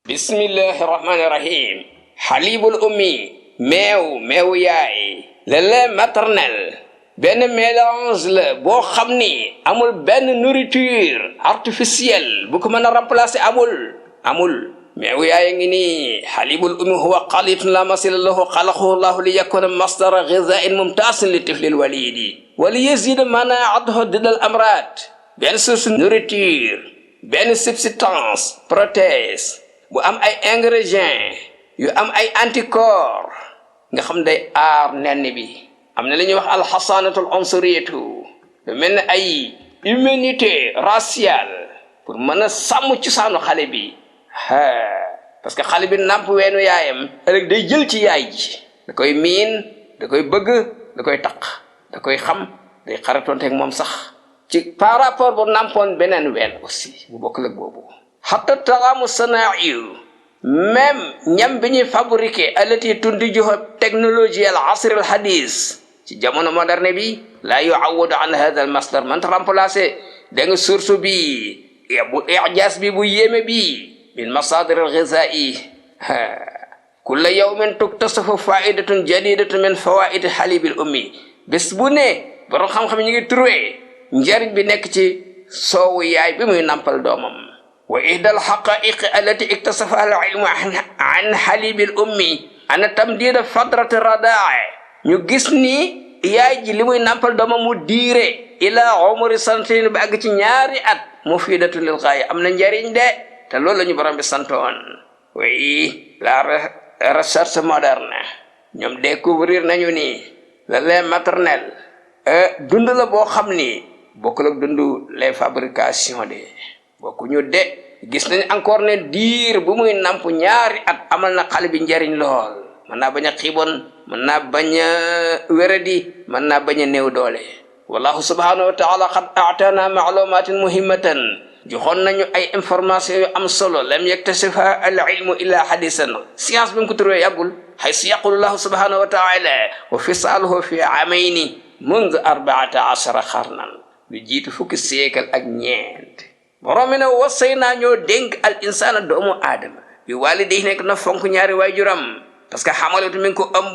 Bismillahirrahmanirrahim. Halibul ummi, meew yaay, le lait maternel, benn mélange la boo xam ni amul benn nourriture artificielle bu ko mën a remplacer. amul meew yaay ngi nii. Halibul ummi huwa xalitun la masila lahu xalaqahu llahu li yakuna masdara ghizain mumtasin li tiflil walidi wa li yazida manaatuhu didal amrad. benn source nourriture, benn substance, prothèse bu am ay ingrédients yu am ay anticorps nga xam day aar nenn bi. am na li ñuy wax alxasanatul unsuriyatu, lu mel ne ay immunité raciale pour mën a sàmm cosaanu xale bi. parce que xale bi nàmp weenu yaayam ëllëg day jël ci yaay ji, da koy miin, da koy bëgg, da koy taq, da koy xam, day xaratoonteeg moom sax ci par rapport bu nàmpoon beneen ween aussi bu bokkul ak boobu. hatta taamu sanaa'iyu, même ñam bi ñuy fabriqué allati tundijuha technologie al asr al hadis ci jamono moderne bi la yuawadu an hada al masdar man remplacé da nga source bi bu ijaas bi bu yéeme bi min masadir al ghizai. kulla yawmin tuktasafu faidatun jadidatun min fawaid halib al ummi. bés bu ne borom xam-xam ñu ngi trouvé njariñ bi nekk ci soowu yaay bi muy nampal doomam. wa ihdal haqaiqi allati iktasafa al ilmu an halibil ummi ana tamdida fadrati radaa. ñu gis ni yaay ji li muy nampal doomam mu diire ila umri sanatin ba àgg ci ñaari at mufidatu lil gaaya, am na njariñ de, te loolu la ñu borom bi santoon. oui, la recherche moderne ñoom découvrir nañu ni le lait maternel dund la boo xam ni bokkul ak dundu les fabrications de bokkuñu de. gis nañ encore ne diir bu muy namp ñaari at amal na xale bi njariñ lool. mën naa bañ a xiibon, mën naa bañ a wéradi, mën naa bañ a néew doole. wallahu subhanahu wa taala qad a'tana ma'lumatin muhimmatan, joxoon nañu ay information yu am solo. lam yaktasifa al ilmu illa hadisan, science bi mu ko turee yàggul. haysu yaqulu llahu subhanahu wa taala wa fisaluhu fi amayni mundu 14 qarnan, lu jiitu fukki siècle ak ñeent. borom mi ne wasay naa ñoo dénk al insana doomu aadama bi waalidayhi nekk na fonk ñaari waajuram, parce que xamalatu mi ngi ko ëmb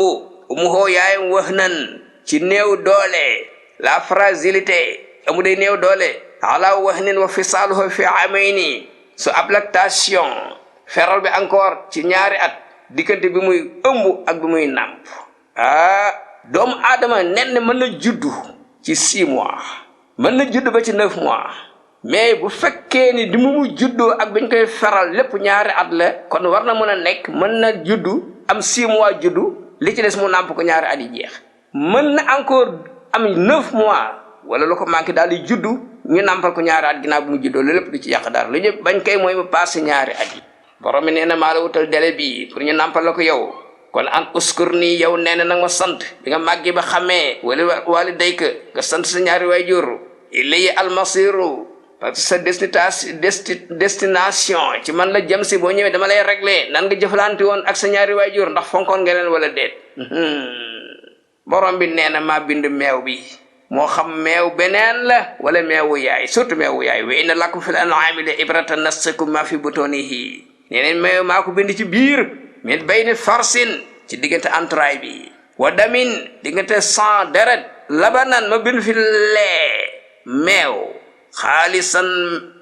umuhoo yaayam wax nan ci néew doole, la fragilité, amu day néew doole, ala wax nin wa fisaaluhu fi amayni, su ab lactation feral bi encore ci ñaari at, diggante bi muy ëmb ak bi muy nàmp. doomu aadama nen mën na juddu ci 6 mois, mën na juddu ba ci 9 mois. mais bu fekkee ni di mu juddoo ak biñ koy feral lépp ñaari at la, kon war na mën a nekk mën na juddu am 6 mois juddu, li ci des mu nàmp ko ñaari at yi jeex. mën na encore am 9 mois wala lu ko manqué daal di juddu ñu nàmpal ko ñaari at ginnaaw bu mu juddoo, loolu lépp du ci yàq dara. lu ñu bañ koy mooy mu passé ñaari at yi. borom mi nee na maa la wutal délai bi pour ñu nàmpal la ko yow. kon an uskur nii yow nee na nag ma sant bi nga màggee ba xamee wali dayka nga sant sa ñaari waajur. ilayya almasiru, parce que sa destination ci man la jëm si. boo ñëwee dama lay régler nan nga jëflante woon ak sa ñaari waajur, ndax fonkoon nga leen wala déet. borom bi nee na maa bind meew bi, moo xam meew beneen la wala meewu yaay, surtout meewu yaay. wa inna lakum fil an'ami la ibratan nasqikum ma fi butunihi. nee neen meew maa ko bind ci biir min bayni farsin, ci diggante entraille bi, wa damin, diggante sang deret, labanan, ma bind fi lee meew, xaalisan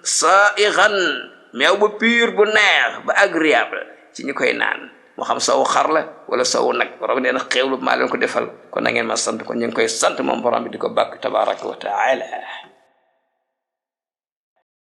sa'igan, meew bu pur bu neex ba agréable ci ñu koy naan, moo xam sawu xar la wala sawu nag. borom nee na xéewlu maa leen ko defal, kon na ngeen ma sant. kon ñu ngi koy sant moom borom bi di ko bàkk tabaraka wa taala.